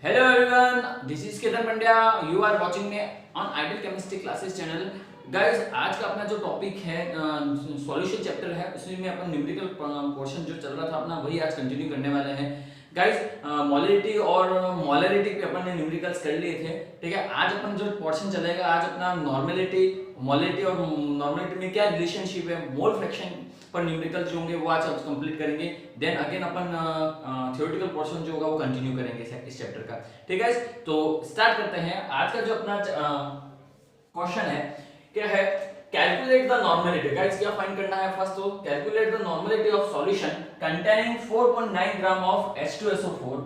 Hello everyone, this is Ketan Pandya. You are watching me on Ideal Chemistry Classes channel. Guys, आज का अपना जो topic है solution chapter है, उसमें अपन न्यूमेरिकल पोर्शन जो चल रहा था अपना वही आज कंटिन्यू करने वाले हैं. गाइस, मोलरिटी और मोलरिटी पे अपन ने न्यूमेरिकल्स कर लिए थे. ठीक है, आज अपन जो पोर्शन चलेगा आज अपना नॉर्मेलिटी, मोलरिटी और नॉर्मेलिटी में क्या रिलेशनशिप है, मोल फ्रैक्शन पर न्यूमेरिकल जो होंगे वो आज कंप्लीट करेंगे. देन अगेन अपन थ्योरेटिकल पोर्शन जो होगा वो कंटिन्यू करेंगे इस चैप्टर का. ठीक है, तो स्टार्ट करते हैं. आज का जो अपना क्वेश्चन है क्या है, कैलकुलेट द नॉर्मेलिटी. गाइस, क्या फाइंड करना है? फर्स्ट तो calculate the normality of solution containing 4.9 gram of H2SO4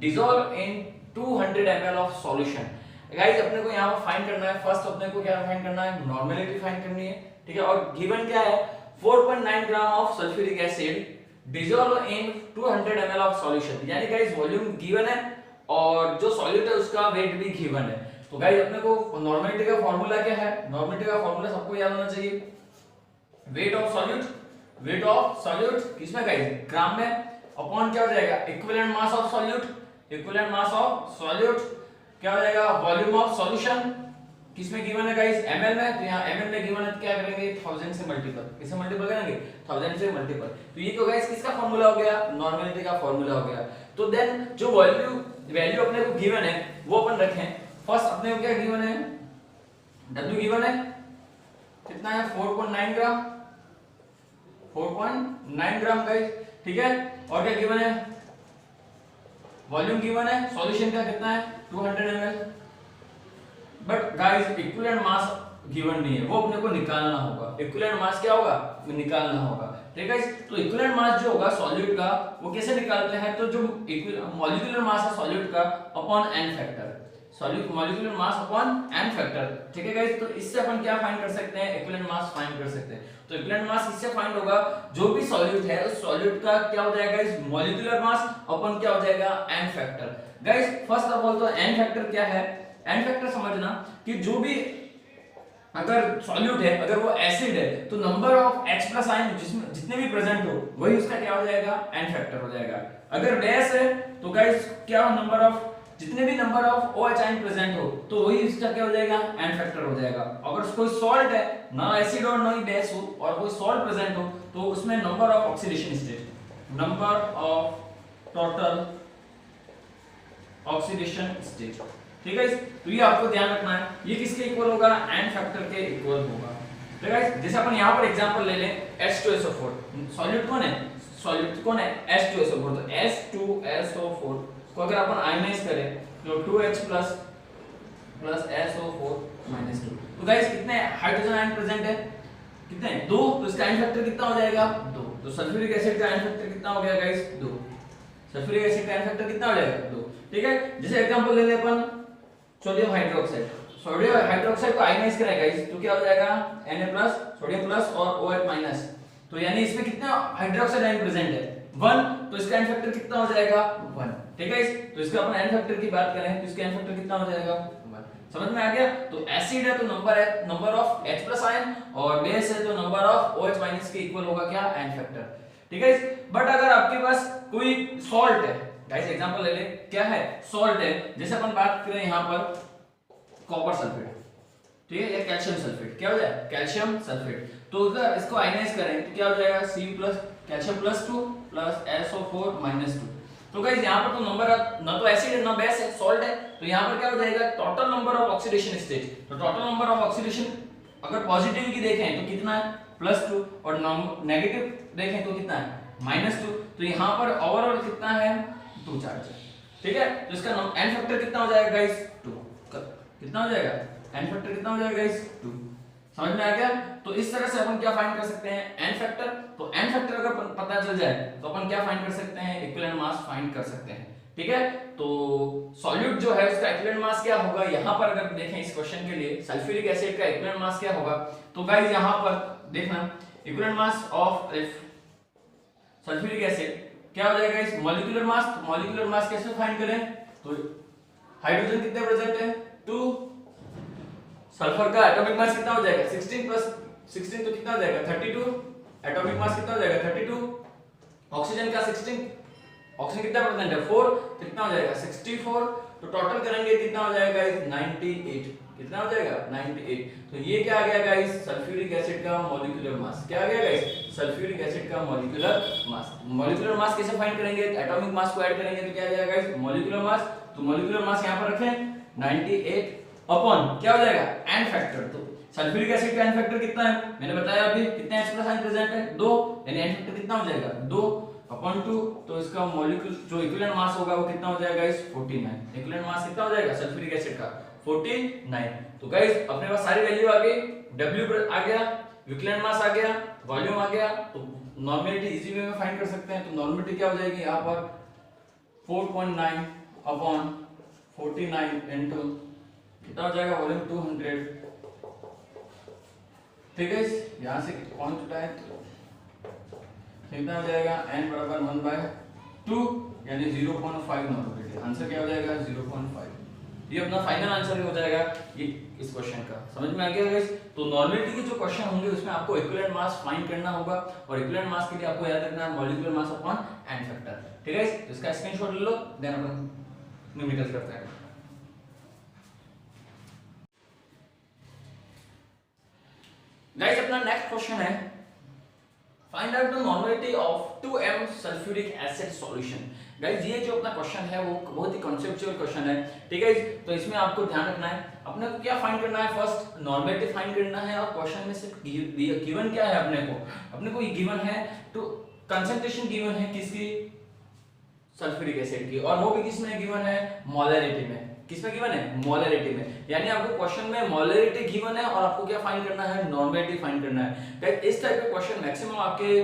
dissolve in 200 ml of solution. Guys, अपने को यहां पर फाइंड करना है. फर्स्ट अपने को क्या फाइंड करना है? नॉर्मेलिटी फाइंड करनी है. ठीक है, और गिवन क्या है? 4.9 gram of sulphuric acid dissolve in 200 ml of solution. यानी गाइस वॉल्यूम गिवन है और जो सॉल्यूट है उसका वेट भी गिवन है. तो गाइस, अपने को नॉर्मेलिटी का फार्मूला क्या है? नॉर्मेलिटी का फार्मूला सबको याद होना चाहिए. वेट ऑफ सॉल्यूट किसमें गाइस? ग्राम में. अपॉन क्या हो जाएगा? Equivalent mass of solute. Equivalent mass of solute क्या हो जाएगा? वॉल्यूम ऑफ सॉल्यूशन किसमें गिवन है गाइस? ml में. तो यहाँ ml में गिवन है तो क्या करेंगे? 1000 से मल्टीपल. किससे मल्टीपल करेंगे? 1000 से मल्टीपल. तो ये तो गाइस किसका फार्मूला हो गया? नॉर्मेलिटी का फार्मूला हो गया. तो देन जो वैल्यू अपने को गिवन है वो अपन रखें. फर्स्ट अपने को क्या गिवन है? W गिवन है कितना है? 4.9 ग्राम. 4.9 ग्राम गाइस. ठीक है, और क्या गिवन है? वॉल्यूम गिवन है. सॉल्यूशन का कितना है? 200 ml. But guys equivalent mass given नहीं है, वो अपने को निकालना होगा. इक्विवेलेंट मास क्या होगा? निकालना होगा. ठीक है, तो इक्विवेलेंट मास जो होगा सॉल्यूट का वो कैसे निकालते हैं? तो जो मॉलिक्यूलर मास है सॉल्यूट का upon n factor. Solute molecular mass upon n factor. ठीक है गाइस, तो इससे अपन क्या फाइंड कर सकते हैं? इक्विवेलेंट मास फाइंड कर सकते हैं. तो इक्विवेलेंट मास इससे फाइंड होगा जो भी सॉल्यूट है उस सॉल्यूट का क्या हो जाएगा गाइस? मॉलिक्यूलर मास अपॉन क्या हो जाएगा? n factor. Guys first of all तो n फैक्टर क्या है? n फैक्टर समझना कि जो भी अगर सॉल्यूट है, अगर वो एसिड है तो number of H plus ion जिसमें जितने भी प्रेजेंट हो वही उसका क्या हो जाएगा? n फैक्टर हो जाएगा. अगर बेस है तो गाइस क्या नंबर ऑफ जितने भी number of OH ion present हो तो वही इसका क्या हो जाएगा? n फैक्टर हो जाएगा. अगर कोई सॉल्ट है, ना एसिड और ना ही बेस हो और कोई सॉल्ट प्रेजेंट हो तो उसमें number of oxidation state, number of total oxidation state. ठीक है, तो ये आपको ध्यान रखना है. ये किसके इक्वल होगा? n फैक्टर के इक्वल होगा. ठीक है, जैसे अपन यहां पर एग्जांपल ले लें H2SO4. सॉल्यूट कौन है? सॉल्यूट कौन है? H2SO4. तो H2SO4 को अगर अपन आयनाइज करें तो 2H प्लस SO4 -2. तो गाइस कितने हाइड्रोजन आयन प्रेजेंट है? कितने? 2. तो इसका आयन फैक्टर कितना हो जाएगा? 2. तो सल्फ्यूरिक एसिड का आयन फैक्टर कितना हो गया गाइस? 2. सल्फ्यूरिक एसिड का आयन फैक्टर कितना हो जाएगा? 2. ठीक है, जैसे एग्जांपल ले ले अपन सोडियम हाइड्रोक्साइड. सोडियम हाइड्रोक्साइड को आयनाइज करें गाइस तो क्या हो जाएगा? Na+ सोडियम प्लस और OH-. तो यानी इसमें कितना हाइड्रोक्साइड आयन प्रेजेंट है? 1. तो इसका n फैक्टर कितना हो जाएगा? 1. ठीक है, तो इसका अपन n फैक्टर की बात करें तो इसका n फैक्टर कितना हो जाएगा? 1. समझ में आ गया? तो एसिड है तो number of H plus ion और बेस है तो नंबर ऑफ OH- के इक्वल होगा क्या? n factor. ठीक है, बट अगर आपके पास कोई सॉल्ट है गाइस, एग्जांपल ले ले, क्या है? सॉल्ट है. जैसे अपन बात करें यहां पर कॉपर सल्फेट. ठीक है, या कैल्शियम सल्फेट. क्या हो जाएगा? Calcium sulphate. तो अगर इसको आयनाइज करें तो क्या हो जाएगा? Cu+ calcium +2 plus SO4 -2. तो गाइस यहां पर तो नंबर ना तो एसिड है ना बेस है, सॉल्ट है. तो यहां पर क्या हो जाएगा? Total number of oxidation stage. तो टोटल नंबर ऑफ ऑक्सीडेशन अगर पॉजिटिव की देखें तो कितना है? +2 और नेगेटिव देखें तो कितना है? -2. तो यहां पर ओवरऑल कितना है? 2 चार्ज है. ठीक है, तो इसका n फैक्टर कितना हो जाएगा गाइस? 2. कितना हो जाएगा? n फैक्टर कितना हो जाएगा गाइस? 2. समझ में आ गया? तो इस तरह से अपन क्या फाइंड कर सकते हैं? n factor. तो n फैक्टर अगर पता चल जाए तो अपन क्या फाइंड कर सकते हैं? इक्विवेलेंट मास फाइंड कर सकते हैं. ठीक है, तो सॉल्यूट जो है उसका इक्विवेलेंट मास क्या होगा? यहां पर अगर देखें इस क्वेश्चन के लिए सल्फ्यूरिक एसिड का इक्विवेलेंट मास क्या होगा? तो गाइस यहां पर देखना equivalent mass of sulphuric acid क्या हो जाएगा गाइस? Molecular mass. तो मॉलिक्यूलर मास कैसे फाइंड करें? तो हाइड्रोजन कितने प्रेजेंट है? 2. सल्फर का एटॉमिक मास कितना हो जाएगा? 16 प्लस 16 तो कितना हो जाएगा? 32. एटॉमिक मास कितना हो जाएगा? 32. ऑक्सीजन का 16. ऑक्सीजन कितना प्रेजेंट है? 4. कितना हो जाएगा? 64. तो टोटल करेंगे कितना हो जाएगा गाइस 98, कितना हो जाएगा 98। तो ये क्या आ गया गाइस सल्फ्यूरिक एसिड का मॉलिक्यूलर मास, क्या आ गया गाइस सल्फ्यूरिक एसिड का मॉलिक्यूलर मास। मॉलिक्यूलर मास कैसे फाइंड करेंगे, एटॉमिक मास को ऐड करेंगे तो क्या आ जाएगा गाइस मॉलिक्यूलर मास। तो मॉलिक्यूलर मास यहां पर रखें 98 अपॉन क्या हो जाएगा एन फैक्टर। तो सल्फ्यूरिक एसिड का एन फैक्टर कितना है मैंने बताया अभी, कितने H प्लस आयन प्रेजेंट है 2, यानी एन फैक्टर कितना हो जाएगा 2 अपॉन 2। तो इसका मॉलिक्यूल जो इक्विवेलेंट मास होगा वो कितना हो जाएगा गाइस 49। इक्विवेलेंट मास कितना हो जाएगा सल्फ्यूरिक एसिड का 49। तो गाइस अपने पास सारी वैल्यू आ गई, W आ गया, इक्विवेलेंट मास आ गया, वॉल्यूम आ गया। तो नॉर्मेलिटी इजी वे में फाइंड कर सकते हैं। तो नॉर्मेलिटी क्या हो जाएगी यहाँ पर 4.9 अपॉन 49 इनटू कितना हो जाएगा वॉल्यूम 200। ठीक है, यहां से कौन छुटा है कितना हो जाएगा n बराबर 1/2 यानी 0.5 नॉर्मेलिटी। आंसर क्या हो जाएगा 0.5। ये अपना फाइनल आंसर हो जाएगा ये इस क्वेश्चन का। समझ में आ गया गाइस। तो नॉर्मेलिटी के जो क्वेश्चन होंगे उसमें आपको इक्विवेलेंट मास फाइंड करना होगा और इक्विवेलेंट मास के लिए आपको याद रखना है molecular mass upon n factor. ठीक है, तो इसका स्क्रीनशॉट ले लो, देन अपन न्यूमेरिकल्स करते हैं। गाइस अपना नेक्स्ट क्वेश्चन है find out the normality of 2m sulphuric acid solution. Guys ये जो अपना क्वेश्चन है वो बहुत ही कॉन्सेप्चुअल क्वेश्चन है। ठीक है, तो इसमें आपको ध्यान रखना है अपने को क्या फाइंड करना है, फर्स्ट नॉर्मेलिटी फाइंड करना है और क्वेश्चन में सिर्फ गिवन क्या है अपने को ये गिवन है तो कंसंट्रेशन गिवन है किसकी सल्फ्यूरिक एसिड की, और वो भी किसमें गिवन है मोलरिटी में। किसमें गिवन है मोलरिटी में, यानी आपको क्वेश्चन में मोलरिटी गिवन है और आपको क्या फाइंड करना है नॉर्मेलिटी फाइंड करना है। गाइस इस टाइप के क्वेश्चन मैक्सिमम आपके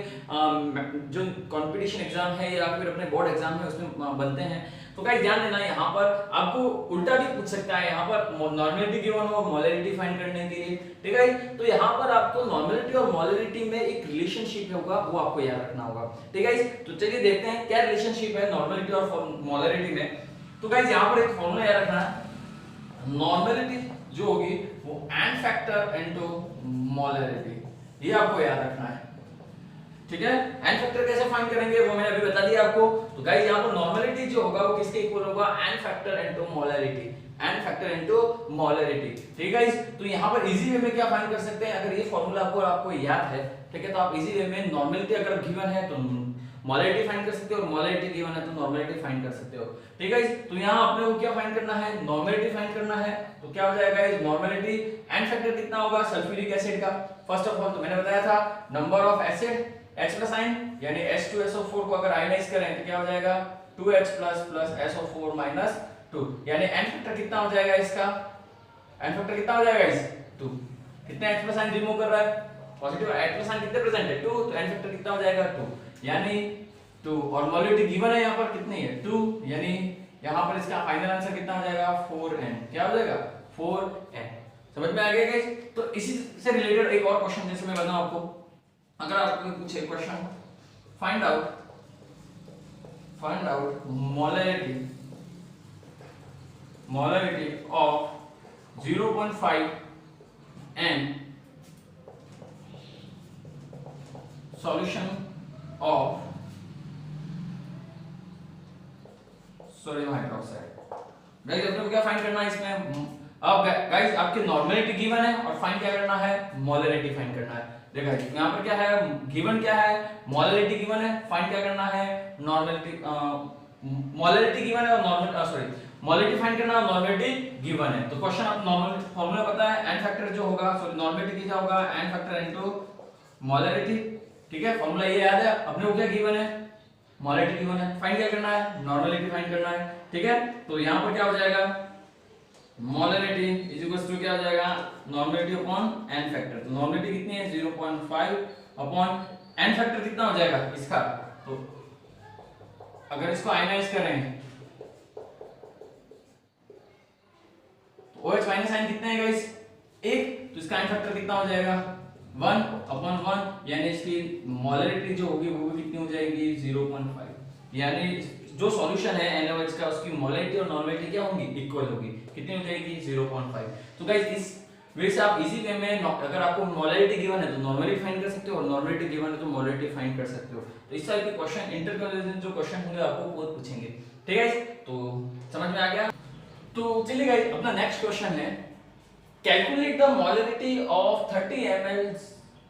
जो कंपटीशन एग्जाम है या फिर अपने बोर्ड एग्जाम है उसमें बनते हैं। तो गाइस ध्यान देना यहाँ पर आपको उल्टा भी पूछ सकता है, यहाँ पर नॉर्मेलिटी गिवन हो मोलरिटी फाइंड करने के लिए। ठीक है, तो यहाँ पर आपको नॉर्मेलिटी और मोलरिटी में एक रिलेशनशिप होगा वो आपको याद रखना होगा। ठीक है, तो चलिए देखते हैं क्या रिलेशनशिप है नॉर्मेलिटी और मोलरिटी में। तो गाइस यहाँ पर एक फॉर्मूला याद रखना है, नॉर्मेलिटी जो होगी वो एन फैक्टर इनटू मोलरिटी, ये आपको याद रखना है। ठीक है, एन फैक्टर कैसे फाइंड करेंगे वो मैंने अभी बता दिया आपको। तो गाइस यहाँ पर नॉर्मेलिटी जो होगा वो किसके इक्वल होगा n factor into molarity, n factor into molarity. ठीक है, तो यहाँ पर इजी वे में क्या फाइंड कर सकते हैं, अगर ये फॉर्मूला आपको याद है ठीक है, तो आप इजी वे में नॉर्मेलिटी अगर गिवन है तो मोलरिटी फाइंड कर सकते हो और मोलरिटी गिवन है तो नॉर्मेलिटी फाइंड कर सकते हो। ठीक है, तो यहाँ अपने को क्या फाइंड करना है नॉर्मेलिटी फाइंड करना है। तो क्या हो जाएगा इस नॉर्मेलिटी एन फैक्टर कितना होगा सल्फ्यूरिक एसिड का। फर्स्ट ऑफ ऑल तो मैंने बताया था number of acid H plus ion यानी H2SO4 को अगर आयनाइज करें तो क्या हो जाएगा 2H प्लस SO4 माइनस 2, यानी एन फैक्टर कितना हो जाएगा इसका, एन फैक्टर कितना हो जाएगा इस 2। कितने H प्लस आयन रिमूव कर रहा है पॉजिटिव H प्लस आयन कितने प्रेजेंट है 2, तो एन फैक्टर कितना हो जाएगा 2 यानी 2, और मोलरिटी गिवन है यहाँ पर कितनी है 2, यानी यहाँ पर इसका फाइनल आंसर कितना हो जाएगा 4n, क्या हो जाएगा 4n। समझ में आ गया गाइस। तो इसी से रिलेटेड एक और क्वेश्चन जैसे मैं बताऊं आपको, अगर आपको पूछे question find out molarity of 0.5 n solution of sodium hydroxide. Guys अपने को क्या फाइंड करना है इसमें, अब गाइस आपके नॉर्मेलिटी गिवन है और फाइंड क्या करना है मोलरिटी फाइंड करना है। देखा यहाँ पर क्या है गिवन क्या है मोलरिटी गिवन है, फाइंड क्या करना है नॉर्मेलिटी, मोलरिटी गिवन है और मोलरिटी फाइंड करना है और नॉर्मेलिटी गिवन है। तो क्वेश्चन आप नॉर्मल फार्मूला पता है एन फैक्टर जो होगा सॉरी नॉर्मेलिटी क्या होगा एन फैक्टर इनटू मोलरिटी। ठीक है, फार्मूला ये याद है अपने को क्या गिवन है मोलरिटी गिवन है, फाइंड क्या करना है नॉर्मेलिटी फाइंड करना है। ठीक है, तो यहाँ पर क्या हो जाएगा मोलरिटी इज इक्वल टू क्या हो जाएगा नॉर्मेलिटी अपॉन एन फैक्टर। तो नॉर्मेलिटी कितनी है 0.5 अपॉन एन फैक्टर कितना हो जाएगा इसका, तो अगर इसको आयनाइज करें तो OH माइनस आयन कितना है गाइस 1, तो इसका एन फैक्टर कितना हो जाएगा 1 अपॉन 1, यानी इसकी मोलरिटी जो होगी वो भी कितनी हो जाएगी 0.5, यानी जो सॉल्यूशन है NaOH का उसकी मोलरिटी और नॉर्मेलिटी क्या होंगी इक्वल होगी, कितनी हो जाएगी 0.5। तो गाइस इस वे से आप इजी वे में अगर आपको मोलरिटी गिवन है तो नॉर्मेलिटी फाइंड कर सकते हो और नॉर्मेलिटी गिवन है तो मोलरिटी फाइंड कर सकते हो। तो इस टाइप के क्वेश्चन इंटर कॉलेज जो क्वेश्चन होंगे आपको बहुत पूछेंगे। ठीक है, तो समझ में आ गया। तो चलिए गाइस अपना नेक्स्ट क्वेश्चन है, calculate the molarity of 30 ml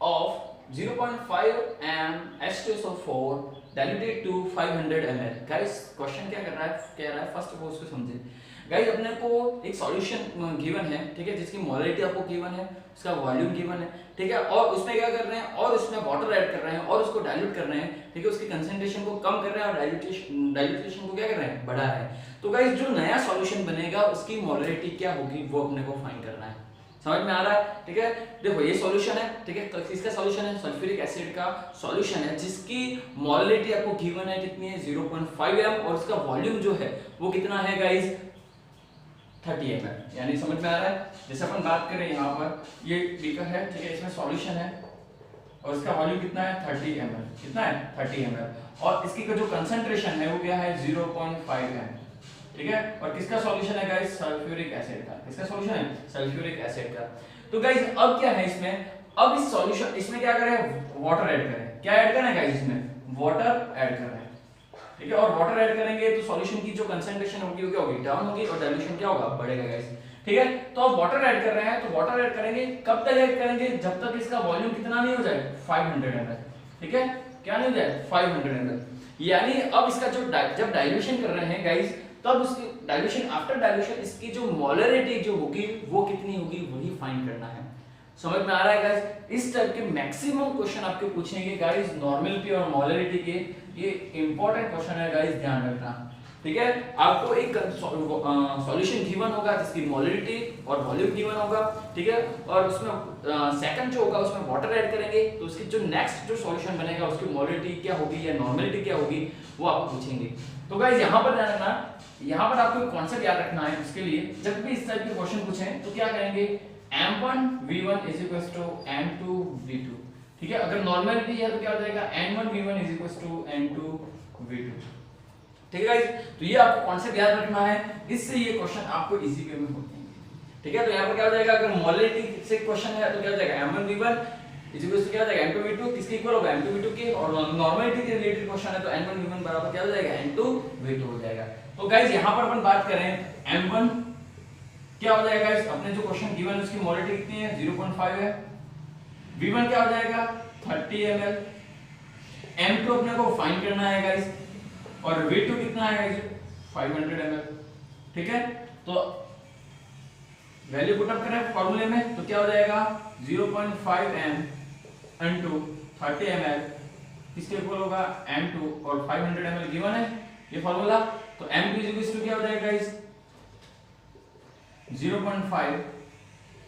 of 0.5 m H2SO4 diluted to 500 ml। Guys question क्या कर रहा है, कह रहा है फर्स्ट ऑफ ऑल उसको समझे। गाइस अपने को एक सॉल्यूशन गिवन है, ठीक है, जिसकी मोलरिटी आपको गिवन है, उसका वॉल्यूम गिवन है, ठीक है, और उसमें क्या कर रहे हैं, और उसमें वाटर ऐड कर रहे हैं और उसको डाइल्यूट कर रहे हैं, ठीक है, उसकी कंसंट्रेशन को कम कर रहे हैं और डाइल्यूटेशन को क्या कर रहे हैं, बढ़ा रहे हैं। तो गाइस जो नया सॉल्यूशन बनेगा उसकी मोलरिटी क्या होगी वो अपने को फाइंड करना है। समझ में आ रहा है, ठीक है। देखो ये सॉल्यूशन है, ठीक है, किसका सॉल्यूशन है, सल्फ्यूरिक एसिड का सॉल्यूशन है, जिसकी मोलरिटी आपको गिवन है कितनी है, 0.5 m, और उसका वॉल्यूम जो है वो कितना है गाइस, 30 ml। यानी समझ में आ रहा है, जैसे अपन बात करें यहाँ पर ये बीकर है, ठीक है, इसमें सॉल्यूशन है और इसका वॉल्यूम कितना है, 30 ml। कितना है, 30 ml, और इसकी का जो कंसंट्रेशन है वो क्या है, 0.5 m, ठीक है। और किसका सॉल्यूशन है गाइस, सल्फ्यूरिक एसिड का। किसका सॉल्यूशन है, सल्फ्यूरिक एसिड का। तो गाइस अब क्या है इसमें, अब इस सॉल्यूशन इसमें क्या करें, वाटर ऐड करें। क्या ऐड करना है गाइस, इसमें वाटर ऐड करना है, ठीक है, और वाटर ऐड करेंगे तो सॉल्यूशन की जो कंसंट्रेशन होगी वो क्या होगी, डाउन होगी, और डाइल्यूशन क्या होगा, बढ़ेगा गाइस, ठीक है। तो अब वाटर ऐड कर रहे हैं, तो वाटर ऐड करेंगे, कब तक ऐड करेंगे, जब तक इसका वॉल्यूम कितना नहीं हो जाए, 500 ml, ठीक है, क्या नहीं हो जाए, 500 ml। यानी अब इसका जो जब डाइल्यूशन कर रहे हैं गाइस, तब उसकी डाइल्यूशन, आफ्टर डाइल्यूशन इसकी जो मोलरिटी जो होगी वो कितनी होगी, वही फाइंड करना है। समझ में आ रहा है गाइस। इस टाइप के मैक्सिमम क्वेश्चन आपके पूछेंगे गाइस, नॉर्मलिटी और मोलरिटी के, ये इंपॉर्टेंट क्वेश्चन है गाइस, ध्यान रखना, ठीक है। आपको एक सॉल्यूशन गिवन होगा जिसकी मोलरिटी और वॉल्यूम गिवन होगा, ठीक है, और उसमें सेकंड जो होगा उसमें वाटर ऐड करेंगे, तो उसकी जो नेक्स्ट जो सॉल्यूशन बनेगा उसकी मोलरिटी क्या होगी या नॉर्मलिटी क्या होगी वो आपको पूछेंगे। तो गाइस यहाँ पर ध्यान रखना, यहाँ पर आपको एक कॉन्सेप्ट याद रखना है। उसके लिए जब भी इस टाइप के क्वेश्चन पूछें तो क्या करेंगे, m1 v1 m2 v2, ठीक है। अगर नॉर्मलिटी है तो क्या हो जाएगा, n1 v1 n2 v2, ठीक है गाइस। तो ये आपको कॉन्सेप्ट याद रखना है, इससे ये क्वेश्चन आपको इजी वे में होते हैं, ठीक है। तो यहाँ पर क्या हो जाएगा, अगर मोलरिटी से क्वेश्चन है तो क्या हो जाएगा, m1 v1 क्या हो जाएगा, m2 v2, किसके इक्वल होगा, m2 v2 के, और नॉर्मलिटी के रिलेटेड क्वेश्चन है तो n1 v1 बराबर क्या हो जाएगा, n2 v2 हो जाएगा। तो गाइस यहाँ पर अपन बात करें m1 क्या हो जाएगा, इस अपने जो क्वेश्चन गिवन है उसकी मोलरिटी कितनी है, 0.5 है, v1 क्या हो जाएगा, 30 ml, m2 अपने को फाइंड करना है गाइस, और v2 कितना है गाइस, 500 ml, ठीक है। तो वैल्यू पुट अप करें फॉर्मूले में तो क्या हो जाएगा, 0.5 m into 30 ml किसके इक्वल होगा, m2, और 500 ml गिवन है ये फॉर्मूला। तो m2 इक्वल क्या हो जाएगा गाइस, 0.5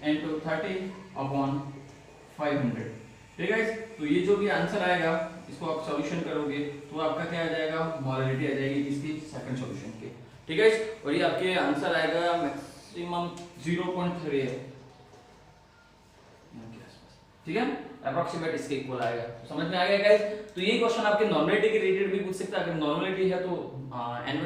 into 30 upon 500, ठीक है गाइस। तो ये जो भी आंसर आएगा इसको आप सॉल्यूशन करोगे तो आपका क्या आ जाएगा, मोलरिटी आ जाएगी इसकी सेकंड सॉल्यूशन की, ठीक है गाइस। और ये आपके आंसर आएगा मैक्सिमम 0.3 है, ठीक है, अप्रोक्सीमेट इसके इक्वल आएगा। तो समझ में आ गया गाइस। तो ये क्वेश्चन आपके नॉर्मलिटी के रिलेटेड भी पूछ सकता है, अगर नॉर्मलिटी है तो n1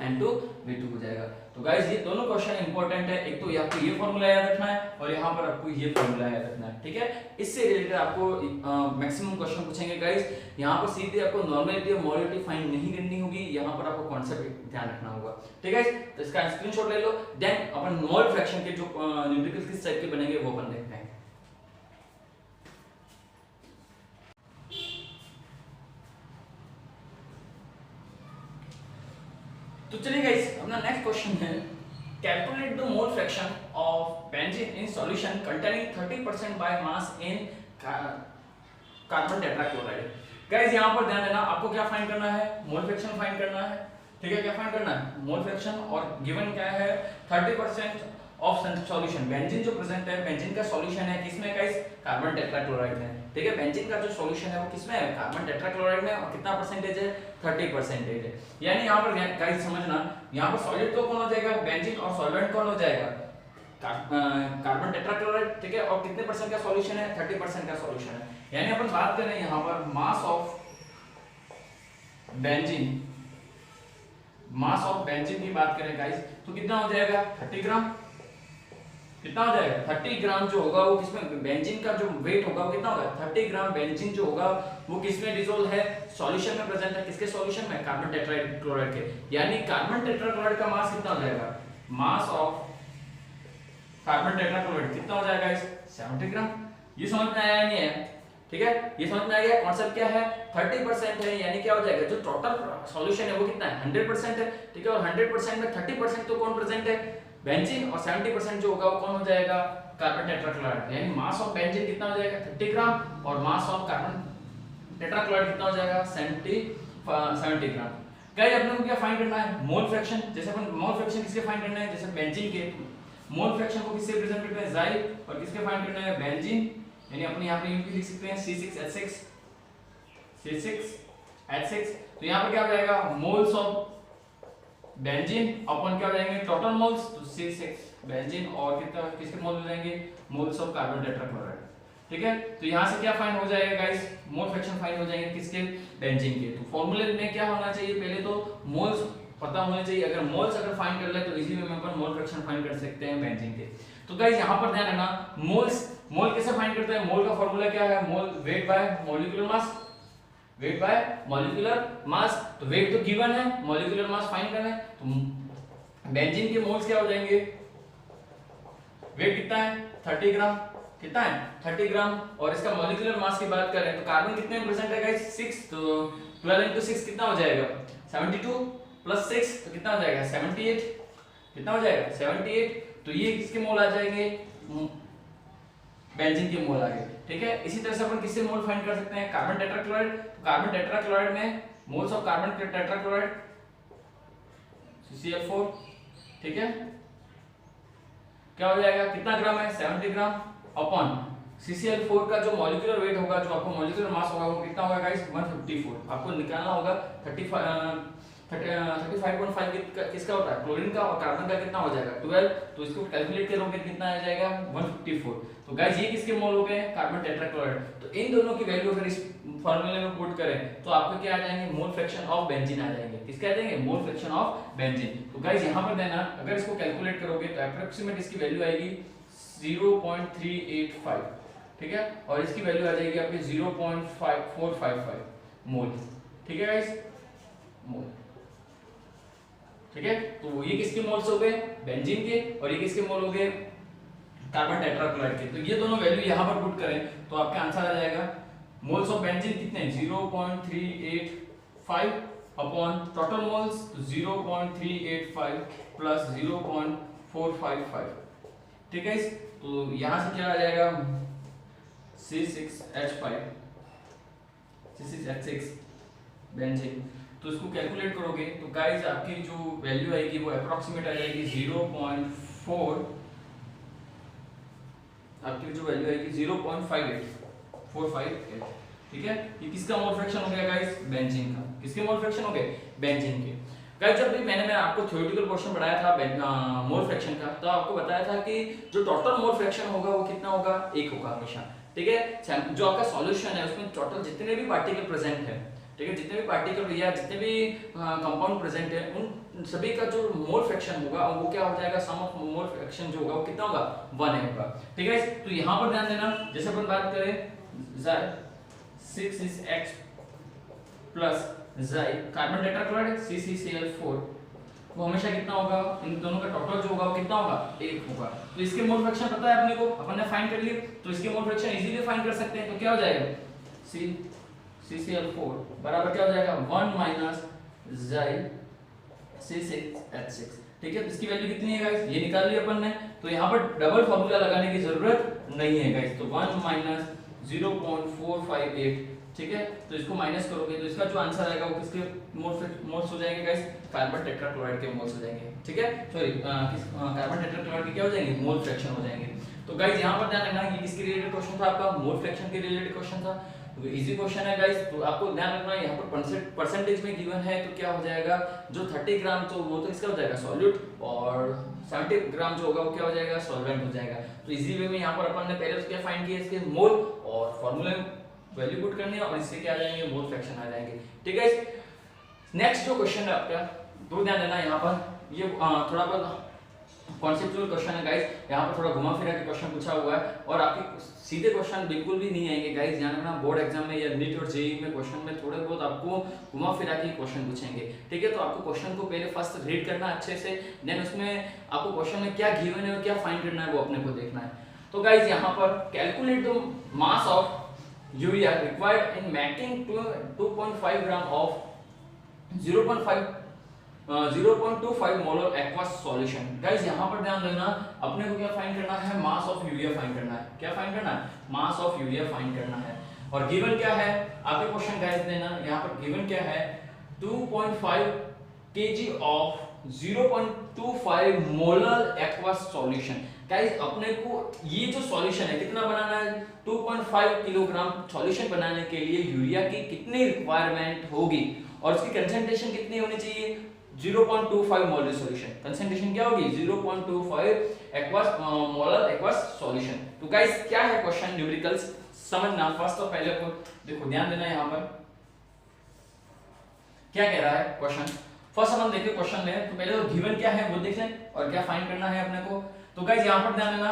n2 v2 हो जाएगा। तो गाइस ये दोनों क्वेश्चन इंपॉर्टेंट है, एक तो आपको ये फॉर्मूला याद रखना है और यहाँ पर आपको ये फॉर्मूला याद रखना है, ठीक है। इससे रिलेटेड आपको मैक्सिमम क्वेश्चन पूछेंगे गाइस। यहाँ पर सीधे आपको नॉर्मलिटी और मोलरिटी फाइंड नहीं करनी होगी, यहाँ पर आपको कॉन्सेप्ट ध्यान रखना होगा, ठीक है। तो इसका स्क्रीनशॉट ले लो, देन अपन मोल फ्रैक्शन के जो न्यूमेरिकल्स किस टाइप के बनेंगे वो अपन देखते हैं। तो चलिए गाइस अपना नेक्स्ट क्वेश्चन है, calculate the mole fraction of benzene in solution containing 30% by mass in carbon tetrachloride. Guys यहाँ पर ध्यान देना, आपको क्या फाइंड करना है, मोल फ्रैक्शन फाइंड करना है, ठीक है। क्या फाइंड करना है, मोल फ्रैक्शन, और गिवन क्या है, 30% ऑफ सॉल्यूशन। बेंजीन जो प्रेजेंट है, बेंजीन का सॉल्यूशन है किसमें गाइस, कार्बन टेट्राक्लोराइड में, ठीक है। बेंजीन का जो सॉल्यूशन है वो किसमें है, कार्बन टेट्राक्लोराइड में, और कितना परसेंटेज है, 30% है। यानी यहाँ पर गाइस समझना, यहाँ पर सॉलिड तो कौन हो जाएगा, बेंजीन, और सॉल्वेंट कौन हो जाएगा, कार्बन टेट्राक्लोराइड, ठीक है। और कितने परसेंट का सॉल्यूशन है, 30% का सॉल्यूशन है। यानी अपन बात करें यहाँ पर mass of benzene, mass of benzene की बात करें गाइस तो कितना हो जाएगा, 30 ग्राम। कितना हो जाएगा, 30 ग्राम जो होगा वो किसमें, बेंजीन का जो वेट होगा वो कितना होगा, 30 ग्राम बेंजीन जो होगा वो किसमें डिसॉल्व है, सॉल्यूशन में प्रेजेंट है, किसके सॉल्यूशन में, कार्बन टेट्राक्लोराइड के। यानी कार्बन टेट्राक्लोराइड का मास कितना हो जाएगा, मास ऑफ कार्बन टेट्राक्लोराइड कितना हो जाएगा गाइस 70 ग्राम। ये समझ में आया नहीं है? ठीक है, ये समझ में आ गया कॉन्सेप्ट क्या है। 30% है यानी क्या हो जाएगा, जो टोटल सॉल्यूशन है वो कितना है 100% है। ठीक है, और 100% में 30% तो कौन प्रेजेंट है, बेंजीन, और 70% जो होगा वो कौन हो जाएगा, कार्बन टेट्राक्लोराइड। यानी मास ऑफ बेंजीन कितना हो जाएगा 30 ग्राम और मास ऑफ कार्बन टेट्राक्लोराइड कितना हो जाएगा 70 ग्राम। गाइस अपने को क्या फाइंड करना है, मोल फ्रैक्शन। जैसे अपन मोल फ्रैक्शन किसके फाइंड करना है, जैसे बेंजीन के मोल फ्रैक्शन को किससे रिप्रेजेंट करते हैं, जाई, और किसके फाइंड करना है, बेंजीन, यानी अपने यहां पे यूपी लिख सकते हैं C6H6 C6H6। तो यहां पर क्या हो जाएगा, मोल्स ऑफ बेंजीन अपन क्या हो जाएंगे टोटल मोल्स, तो C6 बेंजीन और कितना किसके मोल हो जाएंगे, मोल्स ऑफ कार्बन टेट्राक्लोराइड। ठीक है, तो यहां से क्या फाइंड हो जाएगा गाइस, मोल फ्रैक्शन फाइंड हो जाएंगे किसके, बेंजीन के। तो फार्मूले में क्या होना चाहिए, पहले तो मोल्स पता होने चाहिए। अगर मोल्स अगर फाइंड कर ले तो इजी वे में अपन मोल फ्रैक्शन फाइंड कर सकते हैं बेंजीन के। तो गाइस यहां पर ध्यान रखना, मोल कैसे फाइंड करते हैं, मोल का फार्मूला क्या है, mole weight by molecular mass, weight by molecular mass. तो वेट तो गिवन है, मॉलिक्यूलर मास फाइंड करना है। तो बेंजीन के मोल्स क्या हो जाएंगे, वेट कितना है 30 ग्राम, कितना है 30 ग्राम, और इसका मॉलिक्यूलर मास की बात करें तो कार्बन कितने में प्रेजेंट है गाइस 6, तो 12 into 6 कितना हो जाएगा 72 प्लस 6 तो कितना हो जाएगा 78, कितना हो जाएगा 78। तो ये किसके मोल आ जाएंगे, बेंजीन के मोल आ गए। ठीक है, इसी तरह से अपन किससे मोल फाइंड कर सकते हैं, कार्बन टेट्राक्लोराइड। तो कार्बन टेट्राक्लोराइड में moles of carbon tetrachloride CCl4। ठीक है, क्या हो जाएगा, कितना ग्राम है 70 ग्राम अपॉन CCl4 का जो मॉलिक्यूलर वेट होगा, जो आपको मॉलिक्यूलर मास होगा वो कितना होगा गाइस 154। आपको निकालना होगा 35.5 किसका होता है, क्लोरीन का, और कार्बन का कितना हो जाएगा 12। तो इसको कैलकुलेट करोगे कितना आ जाएगा 154। तो गाइस ये किसके मोल हो गए, कार्बन टेट्राक्लोराइड। तो इन दोनों की वैल्यू अगर इस फार्मूले में पुट करें तो आपको क्या आ जाएंगे, मोल फ्रैक्शन ऑफ बेंजीन आ जाएंगे। किसके आ जाएंगे, मोल फ्रैक्शन ऑफ बेंजीन। तो गाइस यहां पर देना, अगर इसको कैलकुलेट करोगे तो एप्रोक्सीमेट इसकी वैल्यू आएगी 0.385। ठीक है, और इसकी वैल्यू आ जाएगी आपकी 0.455 मोल। ठीक है गाइस, मोल। ठीक है, तो ये किसके मोल्स हो गए, बेंजीन के, और ये किसके मोल हो गए, कार्बन टेट्राक्लोराइड के। तो ये दोनों वैल्यू यहां पर पुट करें तो आपका आंसर आ जाएगा, मोल्स ऑफ बेंजीन कितने 0.385 अपॉन टोटल मोल्स 0.385 प्लस 0.455। ठीक है, तो यहां से क्या आ जाएगा C6H6 बेंजीन। तो इसको कैलकुलेट करोगे तो गाइस आपकी जो वैल्यू आएगी वो अप्रोक्सीमेट आ जाएगी 0.4, आपकी जो वैल्यू आएगी 0.458। ठीक है, ये किसका मोल फ्रैक्शन हो गया गाइस, बेंजीन का। किसके मोल फ्रैक्शन हो गए, बेंजीन के। गाइस जब भी मैंने आपको थ्योरेटिकल क्वेश्चन पढ़ाया था मोल फ्रैक्शन का, तो आपको बताया था कि जो टोटल मोल फ्रैक्शन होगा वो कितना होगा, 1 होगा हमेशा। ठीक है, जो आपका सॉल्यूशन है उसमें टोटल जितने भी पार्टिकल प्रेजेंट है, ठीक है, जितने भी पार्टिकल या जितने भी कंपाउंड प्रेजेंट है उन सभी का जो मोल फ्रैक्शन होगा वो क्या हो जाएगा, सम ऑफ मोल फ्रैक्शन जो होगा वो कितना होगा 1 होगा। ठीक है, तो यहां पर ध्यान देना, जैसे अपन बात करें 6X प्लस जाई कार्बन टेट्राक्लोराइड CCCl4 वो हमेशा कितना होगा, इन दोनों का टोटल जो होगा वो कितना होगा 1 होगा। तो इसके मोल फ्रैक्शन पता है अपने को, अपन ने फाइंड कर लिए, तो इसके मोल फ्रैक्शन इजीली फाइंड कर सकते हैं। तो क्या हो जाएगा CCl4 बराबर क्या हो जाएगा 1 माइनस जाई C6H6। ठीक है, तो इसकी वैल्यू कितनी है गाइस, ये निकाल ली अपन ने। तो यहाँ पर डबल फॉर्मूला लगाने की जरूरत नहीं है गाइस। तो 1 माइनस 0.458। ठीक है, तो इसको माइनस करोगे तो इसका जो आंसर आएगा वो किसके मोल्स हो जाएंगे गाइस, कार्बन टेट्राक्लोराइड के मोल्स हो जाएंगे। ठीक है, सॉरी कार्बन टेट्राक्लोराइड के क्या हो जाएंगे, मोल फ्रैक्शन हो जाएंगे। तो गाइस यहाँ पर ध्यान रखना, ये किसके रिलेटेड क्वेश्चन था, आपका मोल फ्रैक्शन के रिलेटेड क्वेश्चन था। तो इजी क्वेश्चन है गाइस, तो आपको ध्यान रखना यहाँ पर परसेंटेज में गिवन है, तो क्या हो जाएगा, जो 30 ग्राम तो वो तो इसका हो जाएगा सॉल्यूट, और 70 ग्राम जो होगा वो क्या हो जाएगा, सॉल्वेंट हो जाएगा। तो इजी वे में यहाँ पर अपन ने पहले तो क्या फाइंड किया, इसके मोल और फॉर्मूले वैल्यू पुट करनी है, और इससे क्या आ जाएंगे, मोल फ्रैक्शन आ जाएंगे। ठीक है, नेक्स्ट जो क्वेश्चन है आपका, तो ध्यान देना यहाँ पर, ये थोड़ा बहुत कॉन्सेप्चुअल क्वेश्चन है गाइस, यहाँ पर थोड़ा घुमा फिरा के क्वेश्चन पूछा हुआ है और आपके सीधे क्वेश्चन बिल्कुल भी नहीं आएंगे गाइस। ध्यान रखना, बोर्ड एग्जाम में या नीट और जेईई में क्वेश्चन में थोड़े बहुत आपको घुमा फिरा के क्वेश्चन पूछेंगे, ठीक है। तो आपको क्वेश्चन को पहले फर्स्ट रीड करना अच्छे से, देन उसमें आपको क्वेश्चन में क्या गिवन है और क्या फाइंड करना है वो अपने को देखना है। तो गाइस यहाँ पर calculate the mass of urea required in making 2.5 gram of 0.25 molar aqueous solution. Guys यहाँ पर ध्यान देना, अपने को क्या फाइंड करना है, मास ऑफ यूरिया फाइंड करना है। क्या फाइंड करना है, मास ऑफ यूरिया फाइंड करना है। और गिवन क्या है आपके क्वेश्चन गाइस देना, यहाँ पर गिवन क्या है 2.5 kg of 0.25 molar aqueous solution. Guys अपने को ये जो सॉल्यूशन है कितना बनाना है, 2.5 किलोग्राम सॉल्यूशन बनाने के लिए यूरिया की कितनी रिक्वायरमेंट होगी और उसकी कंसंट्रेशन कितनी होनी चाहिए, 0.25 मोलर सॉल्यूशन। कंसंट्रेशन क्या होगी, 0.25 मोलर एक्वस सॉल्यूशन। तो गाइस क्या है क्वेश्चन, न्यूमेरिकल्स समझना। फर्स्ट तो पहले को देखो, ध्यान देना यहाँ पर क्या कह रहा है क्वेश्चन। फर्स्ट हम देखिए क्वेश्चन में, तो पहले तो गिवन क्या है वो देख लें और क्या फाइंड करना है अपने को। तो गाइस यहाँ पर ध्यान देना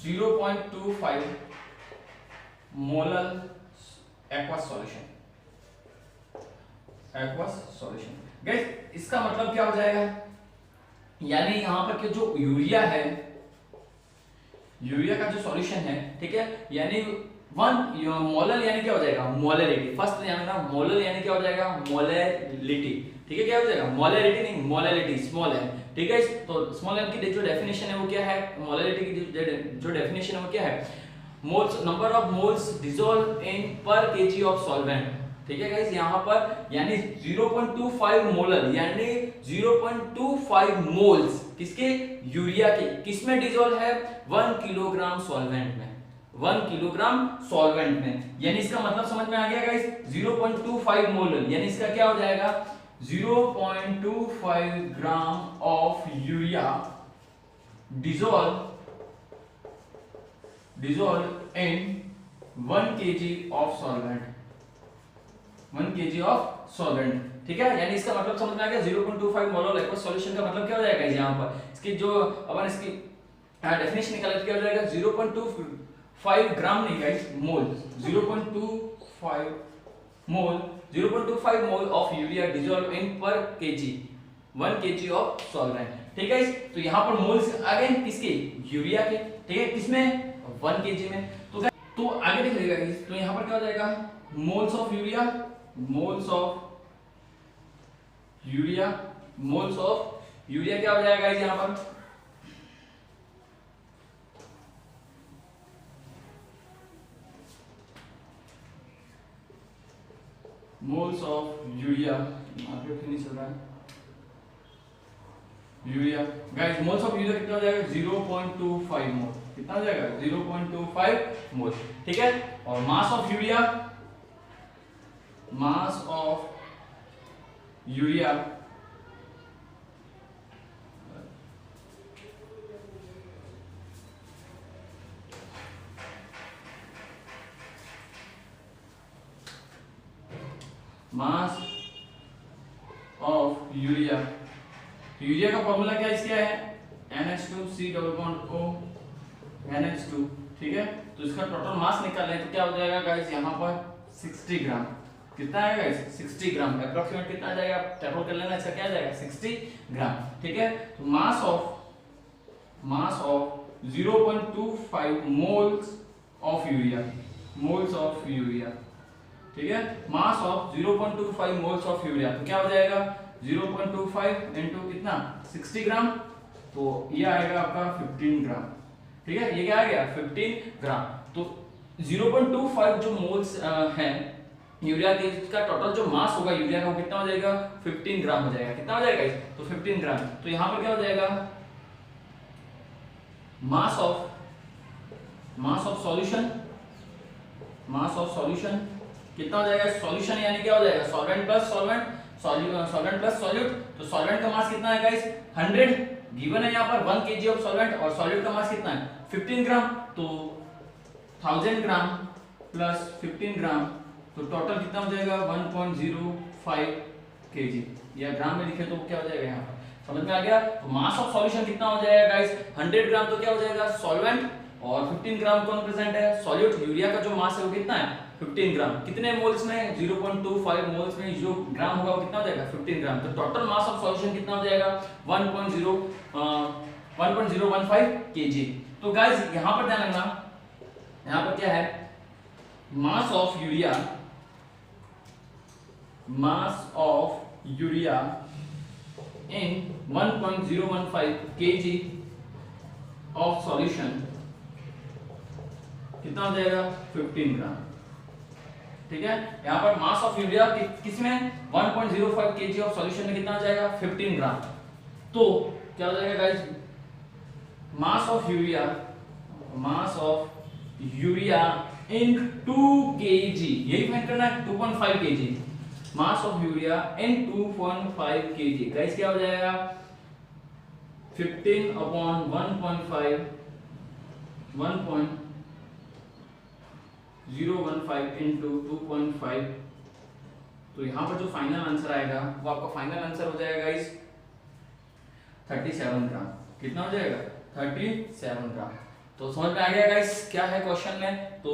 0.25 molar aqueous solution, aqueous solution. Guys इसका मतलब क्या हो जाएगा, यानी यहाँ पर के जो यूरिया है, यूरिया का जो सॉल्यूशन है, ठीक है, यानी 1 मोलर यानी क्या हो जाएगा, मोलरिटी। फर्स्ट ध्यान रखना, मोलर यानी क्या हो जाएगा, मोलरिटी, ठीक है। क्या हो जाएगा, मोलरिटी नहीं, मोलरिटी, स्मॉल है, ठीक है। तो स्मॉल एम की जो डेफिनेशन है वो क्या है, मोलरिटी की जो डेफिनेशन है वो क्या है, moles, number of moles dissolve in पर केजी ऑफ सॉल्वेंट, ठीक है गाइस। यहाँ पर यानी 0.25 मोलर यानी 0.25 मोल्स किसके, यूरिया के, किसमें डिसॉल्व है, 1 किलोग्राम सॉल्वेंट में, 1 किलोग्राम सॉल्वेंट में। यानी इसका मतलब समझ में आ गया गाइस, 0.25 मोलर यानी इसका क्या हो जाएगा, 0.25 gram of urea dissolve in 1 kg of solvent, 1 kg of solvent, ठीक है। यानी इसका मतलब समझ में आ गया, 0.25 मोलर एक्वस सॉल्यूशन का मतलब क्या हो जाएगा यहाँ पर, इसकी जो अपन इसकी डेफिनेशन निकाले क्या हो जाएगा, 0.25 ग्राम नहीं guys, mole, 0.25 mole, 0.25 mole of urea dissolve in पर केजी 1 kg ऑफ सॉल्वेंट, ठीक है। तो यहाँ पर मोल्स आ गए किसके, यूरिया के, ठीक है, किसमें, 1 kg में। तो आगे देख लीजिएगा, तो यहाँ पर क्या हो जाएगा, moles of urea, moles of urea, moles of urea क्या हो जाएगा यहाँ पर, मोल्स ऑफ यूरिया, आगे नहीं चल रहा है, urea guys, moles of urea कितना हो जाएगा, 0.25 मोल, कितना हो जाएगा, 0.25 मोल, ठीक है। और mass of urea, mass of urea mass of urea, तो यूरिया का फॉर्मूला क्या इसका है, NH2C double bond O NH2, ठीक है। तो इसका टोटल मास निकालें तो क्या हो जाएगा गाइस, यहाँ पर 60 ग्राम, कितना आएगा गाइस, 60 ग्राम, अप्रोक्सीमेट कितना आ जाएगा, टैबल कर लेना, इसका क्या आ जाएगा, 60 ग्राम, ठीक है। तो मास of 0.25 moles of urea, moles of urea, ठीक है, मास ऑफ 0.25 मोल्स ऑफ यूरिया, तो क्या हो जाएगा, 0.25 इनटू कितना, 60 ग्राम, तो ये आएगा आपका 15 ग्राम, ठीक है। ये क्या आ गया, 15 ग्राम। तो 0.25 जो मोल्स हैं यूरिया के, इसका टोटल जो मास होगा यूरिया का वो कितना हो जाएगा, 15 ग्राम हो जाएगा, कितना हो जाएगा, तो 15 ग्राम। तो यहाँ पर क्या हो जाएगा, mass of solution, mass of solution कितना हो जाएगा, सॉल्यूशन यानी क्या हो जाएगा, solvent plus solvent, solvent plus solute. तो सॉल्वेंट का मास कितना है गाइस, 100 गिवन है यहाँ पर, 1 kg ऑफ सॉल्वेंट, और सॉल्यूट का मास कितना है, 15 ग्राम। तो 1000 ग्राम प्लस 15 ग्राम, तो टोटल कितना हो जाएगा, 1.05 kg, या ग्राम में लिखे तो क्या हो जाएगा यहाँ पर समझ में आ गया। तो मास ऑफ सॉल्यूशन कितना हो जाएगा गाइस, 100 ग्राम तो क्या हो जाएगा सॉल्वेंट, और 15 ग्राम कौन प्रेजेंट है, सॉल्यूट। यूरिया का जो मास है वो कितना है 15 ग्राम, कितने मोल्स में 0.25 मोल्स में जो ग्राम होगा वो कितना हो जाएगा 15 ग्राम। तो टोटल मास ऑफ सॉल्यूशन कितना हो जाएगा 1.015 kg। तो गाइस यहां पर ध्यान रखना, यहां पर क्या है, mass of urea, mass of urea in 1.015 kg of solution कितना हो जाएगा 15 ग्राम। ठीक है, यहाँ पर मास ऑफ यूरिया किसमें 1.05 kg ऑफ सॉल्यूशन में कितना हो जाएगा 15 ग्राम। तो क्या हो जाएगा guys, mass of urea, mass of urea in 2 kg, यही फाइंड करना है 2.5 kg, mass of urea in 2.5 kg। Guys क्या हो जाएगा 15 अपॉन 1.5 1.015 इंटू 2.5। तो यहां पर जो फाइनल आंसर आएगा वो आपका फाइनल आंसर हो जाएगा गाइस 37 ग्राम। कितना हो जाएगा 37 ग्राम। तो समझ में आ गया गाइस क्या है क्वेश्चन में। तो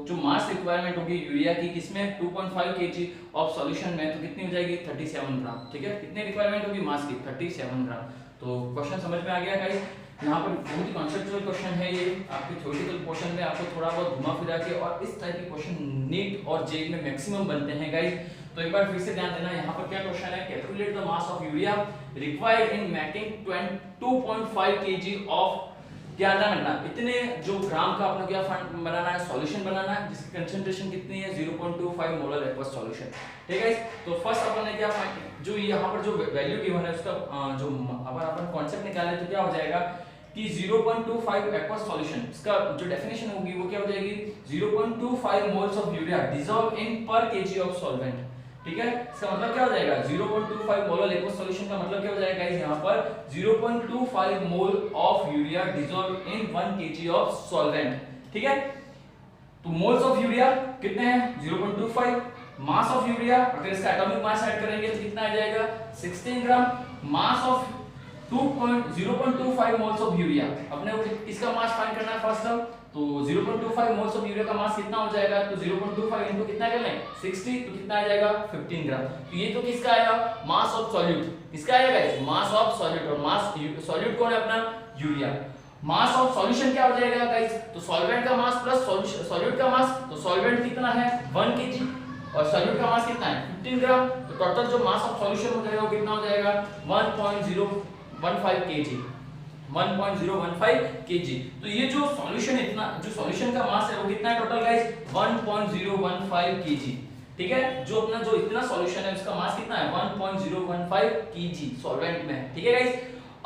जो मास रिक्वायरमेंट होगी यूरिया की किसमें 2.5 kg ऑफ सॉल्यूशन में, तो कितनी हो जाएगी 37 ग्राम। ठीक है, कितनी रिक्वायरमेंट होगी मास की 37 ग्राम। तो क्वेश्चन समझ में आ गया गाइस। यहाँ पर बहुत ही कॉन्सेप्चुअल क्वेश्चन है ये, आपके थ्योरेटिकल पोर्शन में आपको थोड़ा बहुत घुमा फिरा के, और इस टाइप के क्वेश्चन नीट और जेईई में मैक्सिमम बनते हैं गाइस। तो एक बार फिर से ध्यान देना, यहाँ पर क्या क्वेश्चन है, calculate the mass of urea required in making 2.5 kg of, क्या ध्यान रखना, इतने जो ग्राम का अपना क्या बनाना है, सॉल्यूशन बनाना है जिसकी कंसंट्रेशन कितनी है 0.25 मोलर एक्वस सॉल्यूशन। ठीक है, तो फर्स्ट अपन ने क्या जो यहाँ पर जो वैल्यू गिवन है उसका जो अपन कॉन्सेप्ट निकाले तो क्या हो जाएगा कि 0.25 एक्वस सॉल्यूशन, इसका जो डेफिनेशन होगी वो क्या हो जाएगी 0.25 moles of urea dissolve in पर केजी ऑफ सॉल्वेंट। ठीक है, इसका मतलब क्या हो जाएगा 0.25 मोलर एक्वस सॉल्यूशन का मतलब क्या हो जाएगा गाइस, यहाँ पर 0.25 mole of urea dissolve in 1 kg of solvent. ठीक है, तो मोल्स ऑफ यूरिया कितने हैं 0.25, मास ऑफ यूरिया अगर इसका एटॉमिक मास ऐड करेंगे तो कितना आ जाएगा 16 gram. Mass of 0.25 moles of urea, अपने को इसका मास फाइंड करना है फर्स्ट टर्म, तो 0.25 मोल्स ऑफ यूरिया का मास कितना हो जाएगा, तो 0.25 इनटू कितना कर लें 60, तो कितना आ जाएगा 15 ग्राम। तो ये तो किसका आएगा मास ऑफ सॉल्यूट, किसका आएगा गाइस मास ऑफ सॉल्यूट, और मास सॉल्यूट कौन है अपना यूरिया। मास ऑफ सॉल्यूशन क्या हो जाएगा गाइस, तो सॉल्वेंट का मास प्लस सॉल्यूट का मास, तो सॉल्वेंट कितना है 1 kg और सॉल्यूट का मास कितना है 15 ग्राम। तो टोटल जो मास ऑफ सॉल्यूशन हो जाएगा वो कितना हो जाएगा 1.015 kg, 1.015 kg। तो ये जो सॉल्यूशन इतना, जो सॉल्यूशन का मास है वो कितना है टोटल गाइस 1.015 kg। ठीक है, जो अपना जो इतना सॉल्यूशन है उसका मास कितना है 1.015 kg सॉल्वेंट में। ठीक है गाइस,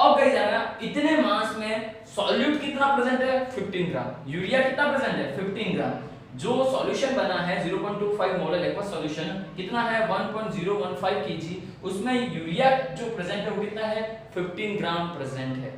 अब गाइस जाना इतने मास में सॉल्यूट कितना प्रेजेंट है 15 ग्राम, यूरिया कितना प्रेजेंट है 15 ग्राम। जो सॉल्यूशन बना है 0.25 मोलर एक्वस सॉल्यूशन कितना है 1.015 kg, उसमें यूरिया जो प्रेजेंट है वो कितना है 15 ग्राम प्रेजेंट है।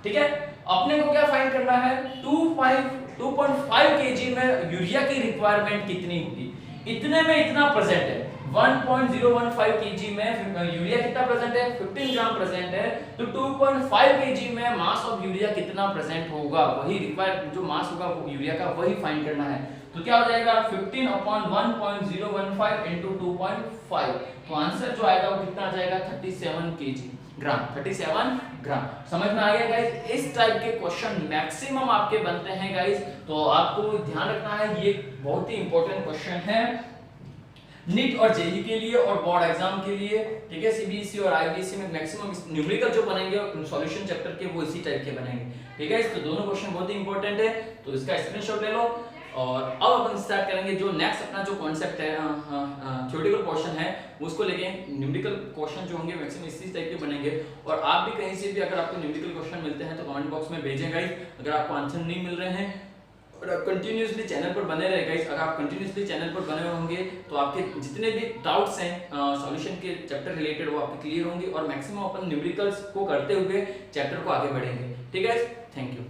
ठीक है, अपने को क्या फाइंड करना है 2.5 kg में यूरिया की रिक्वायरमेंट कितनी होगी, इतने में इतना प्रेजेंट है 1.015 kg में यूरिया कितना प्रेजेंट है 15 ग्राम प्रेजेंट है, तो 2.5 kg में मास ऑफ यूरिया कितना प्रेजेंट होगा, वही रिक्वायर्ड जो मास होगा यूरिया का वही फाइंड करना है। तो क्या हो जाएगा 15 अपॉन 1.015 इंटू 2.5, तो आंसर जो आएगा वो कितना आ जाएगा 37 kg ग्राम, 37 ग्राम। समझ में आ गया गाइस, इस टाइप के क्वेश्चन मैक्सिमम आपके बनते हैं गाइस, तो आपको ध्यान रखना है ये बहुत ही इंपॉर्टेंट क्वेश्चन है नीट और जेईई के लिए और बोर्ड एग्जाम के लिए। ठीक है, सीबीएसई और आईबीएसई में मैक्सिमम न्यूमेरिकल जो बनेंगे सॉल्यूशन चैप्टर के वो इसी टाइप के बनेंगे। ठीक है, तो दोनों क्वेश्चन बहुत ही इंपॉर्टेंट है, तो इसका स्क्रीनशॉट ले लो। और अब अपन स्टार्ट करेंगे जो नेक्स्ट अपना जो कॉन्सेप्ट है थ्योरेटिकल पोर्शन है उसको लेके। न्यूमेरिकल क्वेश्चन जो होंगे मैक्सिमम इसी टाइप के बनेंगे, और आप भी कहीं से भी अगर आपको न्यूमेरिकल क्वेश्चन मिलते हैं तो कमेंट बॉक्स में भेजें गाइस। अगर आपको आंसर नहीं मिल रहे हैं और आप कंटिन्यूअसली चैनल पर बने रहे गाइस, अगर आप कंटिन्यूअसली चैनल पर बने होंगे तो आपके जितने भी डाउट्स हैं सॉल्यूशन के चैप्टर रिलेटेड वो आपके क्लियर होंगे, और मैक्सिमम अपन न्यूमेरिकल्स को करते हुए चैप्टर को आगे बढ़ेंगे। ठीक है, थैंक यू।